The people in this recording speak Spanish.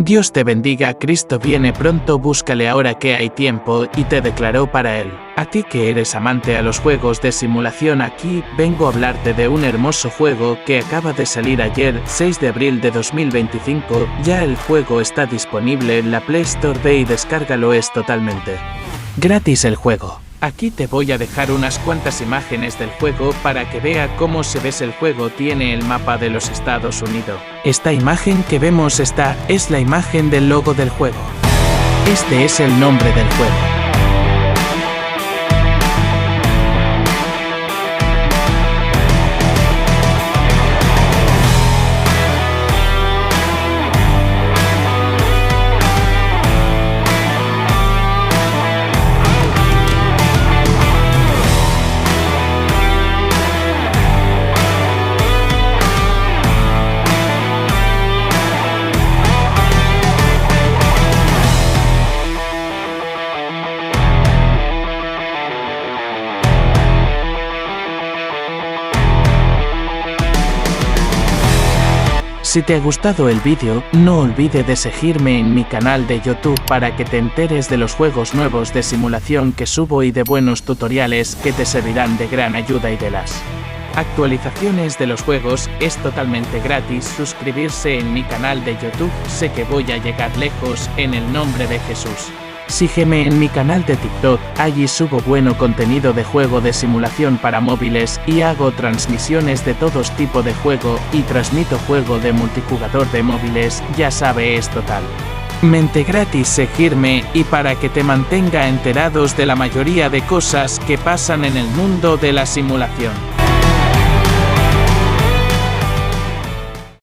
Dios te bendiga, Cristo viene pronto, búscale ahora que hay tiempo y te declaró para él. A ti que eres amante a los juegos de simulación, aquí vengo a hablarte de un hermoso juego que acaba de salir ayer, 6 de abril de 2025, ya el juego está disponible en la Play Store, ve y descárgalo, es totalmente gratis el juego. Aquí te voy a dejar unas cuantas imágenes del juego para que vea cómo se ve el juego. Tiene el mapa de los Estados Unidos. Esta imagen que vemos es la imagen del logo del juego. Este es el nombre del juego. Si te ha gustado el vídeo, no olvides de seguirme en mi canal de YouTube para que te enteres de los juegos nuevos de simulación que subo y de buenos tutoriales que te servirán de gran ayuda y de las actualizaciones de los juegos. Es totalmente gratis suscribirse en mi canal de YouTube. Sé que voy a llegar lejos en el nombre de Jesús. Sígueme en mi canal de TikTok, allí subo bueno contenido de juego de simulación para móviles y hago transmisiones de todos tipo de juego y transmito juego de multijugador de móviles, ya sabe, es totalmente gratis seguirme y para que te mantenga enterados de la mayoría de cosas que pasan en el mundo de la simulación.